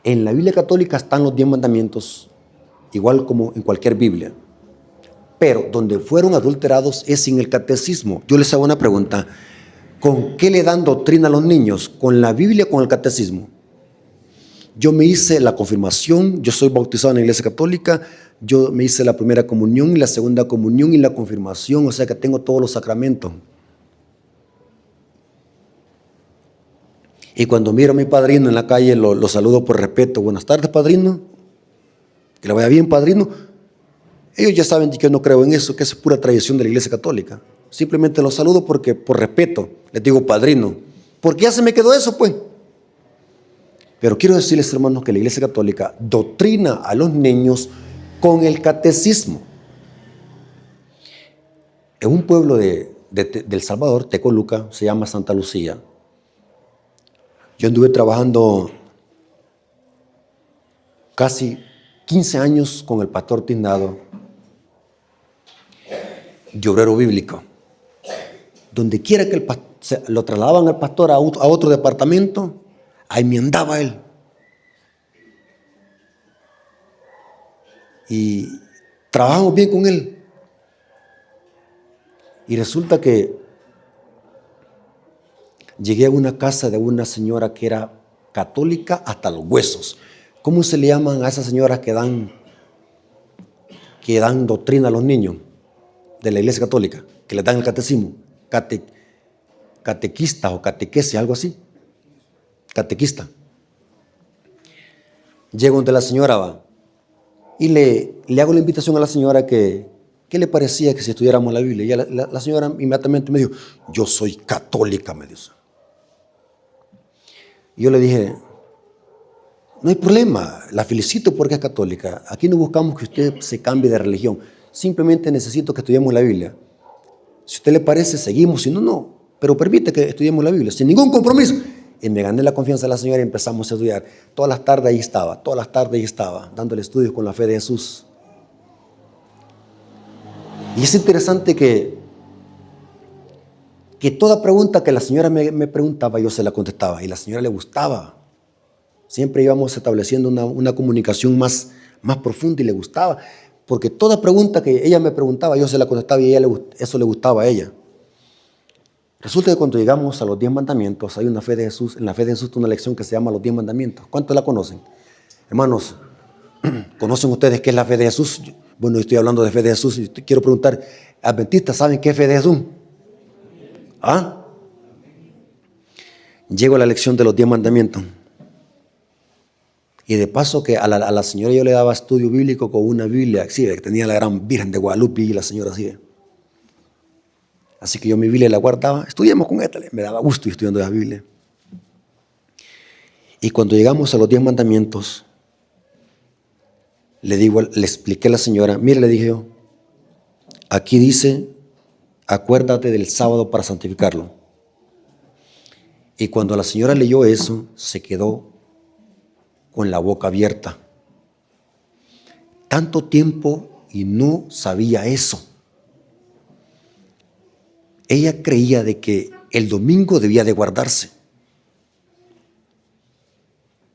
en la Biblia Católica están los 10 mandamientos, igual como en cualquier Biblia. Pero donde fueron adulterados es en el catecismo. Yo les hago una pregunta, ¿con qué le dan doctrina a los niños? ¿Con la Biblia o con el catecismo? Yo me hice la confirmación, yo soy bautizado en la Iglesia Católica, yo me hice la primera comunión y la segunda comunión y la confirmación, o sea que tengo todos los sacramentos. Y cuando miro a mi padrino en la calle, lo saludo por respeto. Buenas tardes, padrino. Que le vaya bien, padrino. Ellos ya saben que yo no creo en eso, que es pura tradición de la Iglesia Católica. Simplemente los saludo porque por respeto les digo padrino. Porque ya se me quedó eso, pues. Pero quiero decirles, hermanos, que la Iglesia Católica doctrina a los niños con el catecismo. En un pueblo de El Salvador, Tecoluca, se llama Santa Lucía. Yo anduve trabajando casi 15 años con el pastor Tiznado de obrero bíblico. Donde quiera que lo trasladaban al pastor a otro departamento, ahí me andaba él. Y trabajamos bien con él. Y resulta que llegué a una casa de una señora que era católica hasta los huesos. ¿Cómo se le llaman a esas señoras que dan doctrina a los niños de la Iglesia Católica? Que les dan el catecismo. Catequista o catequesis, algo así. Catequista. Llego donde la señora va y le hago la invitación a la señora que ¿qué le parecía que si estudiáramos la Biblia? Y la señora inmediatamente me dijo, yo soy católica, me dice. Y yo le dije, no hay problema, la felicito porque es católica. Aquí no buscamos que usted se cambie de religión. Simplemente necesito que estudiemos la Biblia. Si a usted le parece, seguimos, si no, no. Pero permite que estudiemos la Biblia, sin ningún compromiso. Y me gané la confianza de la señora y empezamos a estudiar. Todas las tardes ahí estaba, dándole estudios con la fe de Jesús. Y es interesante que toda pregunta que la señora me preguntaba, yo se la contestaba. Y a la señora le gustaba. Siempre íbamos estableciendo una comunicación más profunda y le gustaba. Porque toda pregunta que ella me preguntaba, yo se la contestaba y eso le gustaba a ella. Resulta que cuando llegamos a los 10 mandamientos, hay una fe de Jesús. En la fe de Jesús hay una lección que se llama los 10 mandamientos. ¿Cuántos la conocen? Hermanos, ¿conocen ustedes qué es la fe de Jesús? Bueno, yo estoy hablando de fe de Jesús y quiero preguntar, ¿adventistas saben qué es fe de Jesús? ¿Ah? Llego a la lección de los 10 mandamientos. Y de paso que a la señora yo le daba estudio bíblico con una Biblia, sí, que tenía la gran Virgen de Guadalupe y la señora así. Así que yo mi Biblia la guardaba, estudiamos con esta, me daba gusto estudiando la Biblia. Y cuando llegamos a los 10 mandamientos, le expliqué a la señora, mire, le dije yo, aquí dice, acuérdate del sábado para santificarlo. Y cuando la señora leyó eso, se quedó con la boca abierta. Tanto tiempo y no sabía eso. Ella creía de que el domingo debía de guardarse.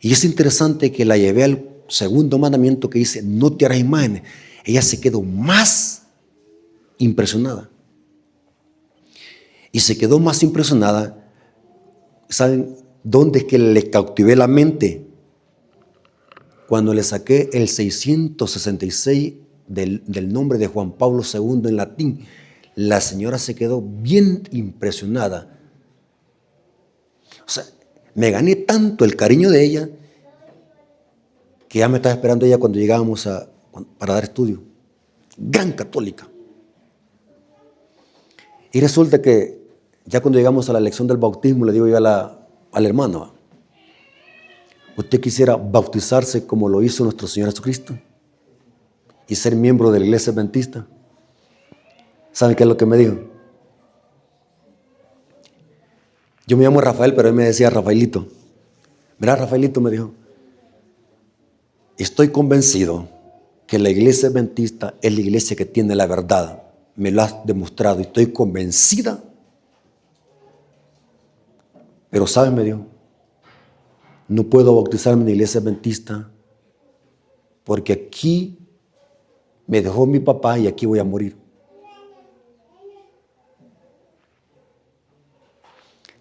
Y es interesante que la llevé al segundo mandamiento que dice, no te harás imágenes. Ella se quedó más impresionada. Y se quedó más impresionada. ¿Saben dónde es que le cautivé la mente? Cuando le saqué el 666 del nombre de Juan Pablo II en latín, la señora se quedó bien impresionada. O sea, me gané tanto el cariño de ella que ya me estaba esperando ella cuando llegábamos para dar estudio. Gran católica. Y resulta que ya cuando llegamos a la lección del bautismo, le digo yo a la hermana, ¿usted quisiera bautizarse como lo hizo nuestro Señor Jesucristo? y ser miembro de la iglesia adventista. ¿Saben qué es lo que me dijo? Yo me llamo Rafael, pero él me decía Rafaelito. Mira, Rafaelito, me dijo, estoy convencido que la iglesia adventista es la iglesia que tiene la verdad. Me lo has demostrado y estoy convencida. Pero ¿sabes? Me dijo, no puedo bautizarme en la iglesia adventista porque aquí me dejó mi papá y aquí voy a morir.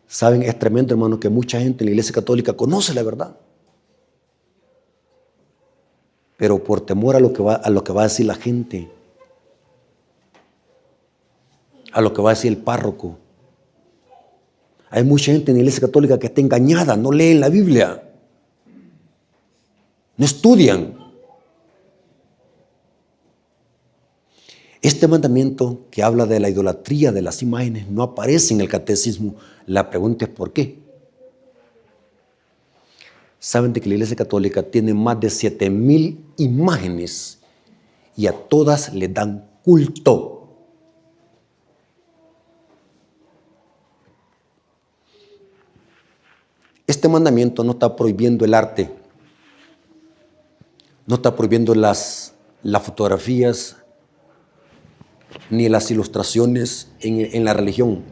Saben, es tremendo, hermano, que mucha gente en la iglesia católica conoce la verdad, pero por temor a lo que va a decir la gente, a lo que va a decir el párroco. Hay mucha gente en la iglesia católica que está engañada, no leen la Biblia, no estudian. Este mandamiento que habla de la idolatría de las imágenes no aparece en el catecismo. La pregunta es ¿por qué? Saben de que la iglesia católica tiene más de 7,000 imágenes y a todas le dan culto. Este mandamiento no está prohibiendo el arte, no está prohibiendo las fotografías ni las ilustraciones en la religión.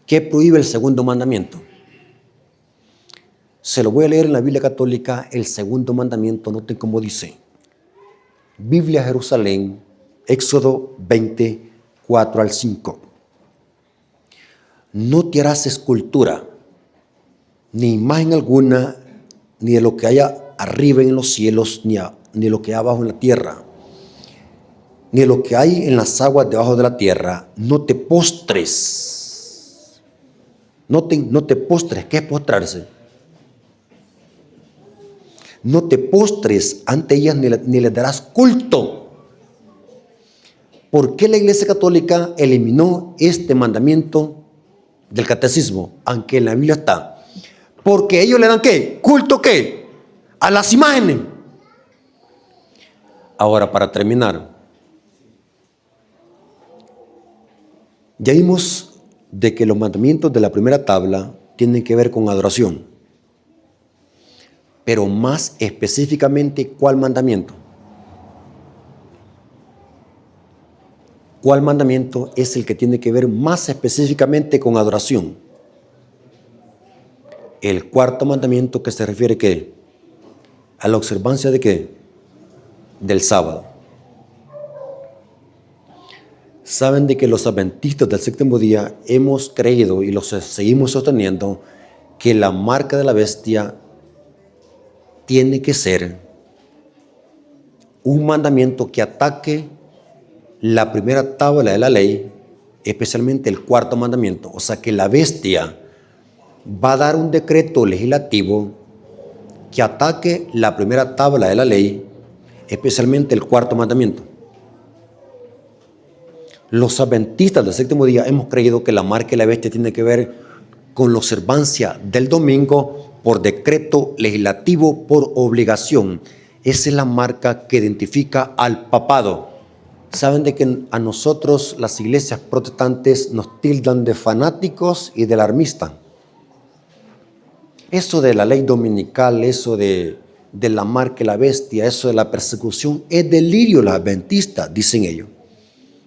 ¿Qué prohíbe el segundo mandamiento? Se lo voy a leer en la Biblia católica. El segundo mandamiento, noten cómo dice. Biblia Jerusalén, Éxodo 20, 4 al 5. No te harás escultura, ni imagen alguna, ni de lo que haya arriba en los cielos, ni de lo que hay abajo en la tierra, ni de lo que hay en las aguas debajo de la tierra. No te postres. No te postres. ¿Qué es postrarse? No te postres ante ellas ni les darás culto. ¿Por qué la Iglesia Católica eliminó este mandamiento del catecismo, aunque en la Biblia está? Porque ellos le dan ¿qué? ¿Culto qué? A las imágenes. Ahora, para terminar, ya vimos de que los mandamientos de la primera tabla tienen que ver con adoración. Pero más específicamente, ¿cuál mandamiento? ¿Cuál mandamiento es el que tiene que ver más específicamente con adoración? El cuarto mandamiento, que se refiere ¿qué? A la observancia de ¿qué? Del sábado. Saben de que los adventistas del séptimo día hemos creído y los seguimos sosteniendo que la marca de la bestia tiene que ser un mandamiento que ataque la primera tabla de la ley, especialmente el cuarto mandamiento. O sea que la bestia va a dar un decreto legislativo que ataque la primera tabla de la ley, especialmente el cuarto mandamiento. Los adventistas del séptimo día hemos creído que la marca de la bestia tiene que ver con la observancia del domingo por decreto legislativo, por obligación. Esa es la marca que identifica al papado. Saben de que a nosotros las iglesias protestantes nos tildan de fanáticos y de alarmistas. Eso de la ley dominical, eso de la marca de la bestia, eso de la persecución, es delirio los adventistas, dicen ellos.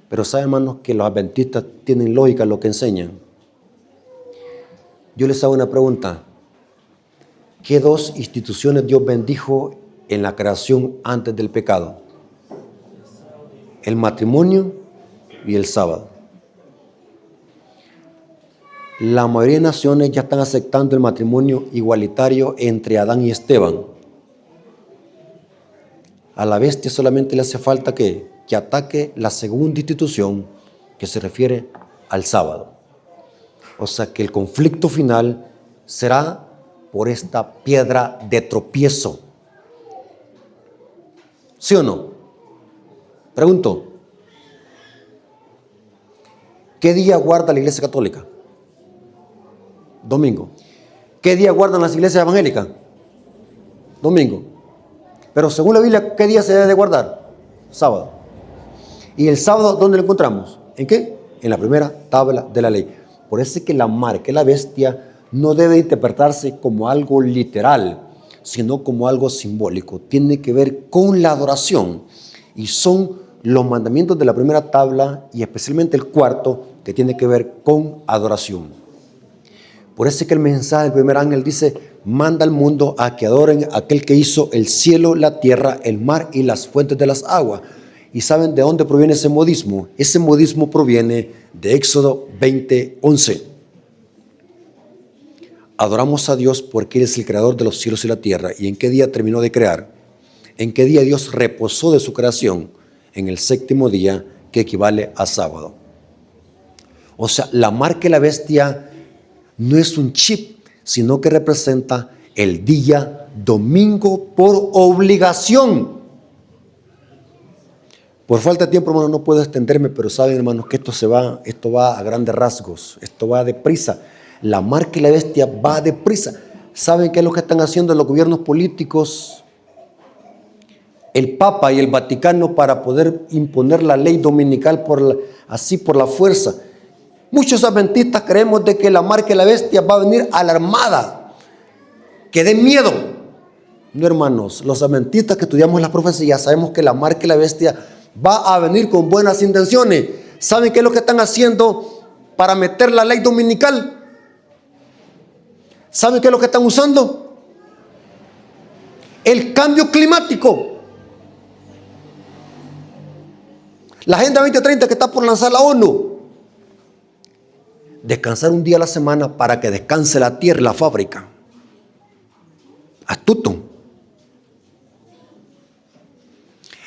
Pero saben, hermanos, que los adventistas tienen lógica en lo que enseñan. Yo les hago una pregunta. ¿Qué dos instituciones Dios bendijo en la creación antes del pecado? El matrimonio y el sábado. La mayoría de naciones ya están aceptando el matrimonio igualitario entre Adán y Esteban. A la bestia solamente le hace falta que ataque la segunda institución, que se refiere al sábado. O sea que el conflicto final será por esta piedra de tropiezo. ¿Sí o no? Pregunto, ¿qué día guarda la Iglesia Católica? Domingo. ¿Qué día guardan las iglesias evangélicas? Domingo. Pero según la Biblia, ¿qué día se debe de guardar? Sábado. ¿Y el sábado dónde lo encontramos? ¿En qué? En la primera tabla de la ley. Por eso es que la marca de la bestia no debe interpretarse como algo literal, sino como algo simbólico. Tiene que ver con la adoración. Y son los mandamientos de la primera tabla y especialmente el cuarto que tiene que ver con adoración. Por eso es que el mensaje del primer ángel dice: manda al mundo a que adoren a aquel que hizo el cielo, la tierra, el mar y las fuentes de las aguas. ¿Y saben de dónde proviene ese modismo? Ese modismo proviene de Éxodo 20:11. Adoramos a Dios porque Él es el creador de los cielos y la tierra. ¿Y en qué día terminó de crear? ¿En qué día Dios reposó de su creación? En el séptimo día, que equivale a sábado. O sea, la marca de la bestia no es un chip, sino que representa el día domingo por obligación. Por falta de tiempo, hermano, no puedo extenderme, pero saben, hermanos, que esto va a grandes rasgos, esto va deprisa. La marca y la bestia va deprisa. ¿Saben qué es lo que están haciendo los gobiernos políticos, el Papa y el Vaticano, para poder imponer la ley dominical por la fuerza? Muchos adventistas creemos de que la marca y la bestia va a venir a la armada, que dé miedo. No, hermanos, los adventistas que estudiamos las profecías sabemos que la marca y la bestia va a venir con buenas intenciones. ¿Saben qué es lo que están haciendo para meter la ley dominical? ¿Saben qué es lo que están usando? El cambio climático. La Agenda 2030 que está por lanzar la ONU. Descansar un día a la semana para que descanse la tierra y la fábrica. Astuto.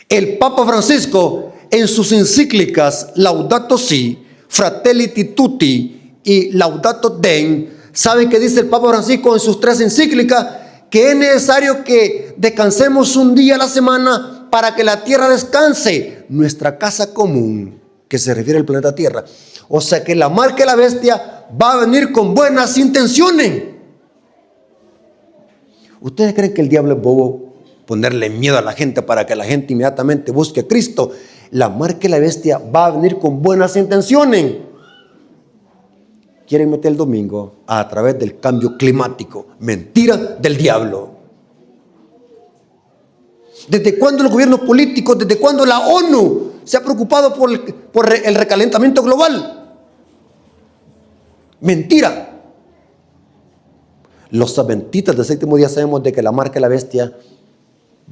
El Papa Francisco, en sus encíclicas Laudato Si, Fratelli Tutti y Laudato Deum, ¿saben qué dice el Papa Francisco en sus 3 encíclicas? Que es necesario que descansemos un día a la semana para que la tierra descanse, nuestra casa común, que se refiere al planeta Tierra. O sea que la marca de la bestia va a venir con buenas intenciones. ¿Ustedes creen que el diablo es bobo ponerle miedo a la gente para que la gente inmediatamente busque a Cristo? La marca de la bestia va a venir con buenas intenciones. Quieren meter el domingo a través del cambio climático. Mentira del diablo. ¿Desde cuándo los gobiernos políticos, desde cuándo la ONU se ha preocupado por el recalentamiento global? Mentira. Los adventistas del séptimo día sabemos de que la marca de la bestia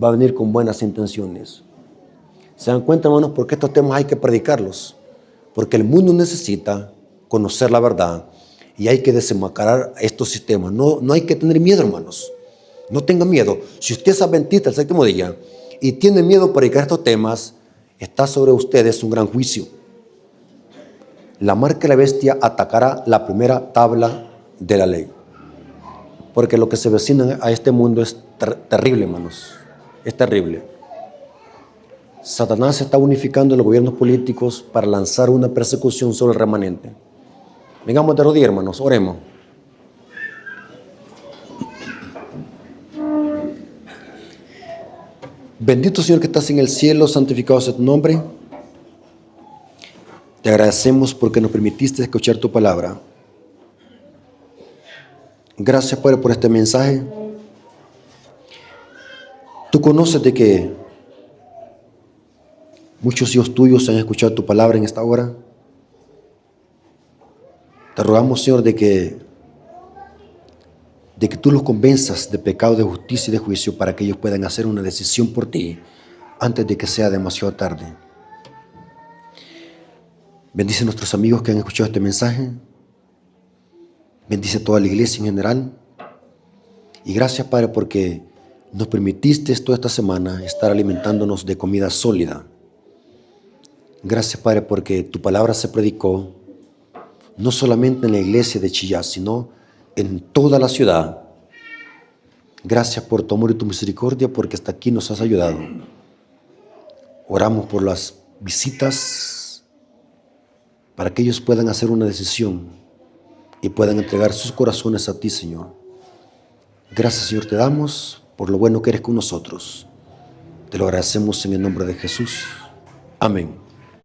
va a venir con buenas intenciones. ¿Se dan cuenta, hermanos, por qué estos temas hay que predicarlos? Porque el mundo necesita conocer la verdad y hay que desenmascarar estos sistemas. No hay que tener miedo, hermanos. No tengan miedo. Si usted es adventista del séptimo día y tiene miedo para predicar estos temas, está sobre ustedes un gran juicio. La marca de la bestia atacará la primera tabla de la ley. Porque lo que se vecina a este mundo es terrible, hermanos. Es terrible. Satanás está unificando los gobiernos políticos para lanzar una persecución sobre el remanente. Vengamos de rodillas, hermanos, oremos. Bendito Señor que estás en el cielo, santificado sea tu nombre. Te agradecemos porque nos permitiste escuchar tu palabra. Gracias, Padre, por este mensaje. Tú conoces de que muchos hijos tuyos han escuchado tu palabra en esta hora. Te rogamos, Señor, de que tú los convenzas de pecado, de justicia y de juicio para que ellos puedan hacer una decisión por ti antes de que sea demasiado tarde. Bendice a nuestros amigos que han escuchado este mensaje. Bendice a toda la iglesia en general. Y gracias, Padre, porque nos permitiste toda esta semana estar alimentándonos de comida sólida. Gracias, Padre, porque tu palabra se predicó no solamente en la iglesia de Chillán, sino en toda la ciudad. Gracias por tu amor y tu misericordia, porque hasta aquí nos has ayudado. Oramos por las visitas para que ellos puedan hacer una decisión y puedan entregar sus corazones a ti, Señor. Gracias, Señor, te damos por lo bueno que eres con nosotros. Te lo agradecemos en el nombre de Jesús. Amén.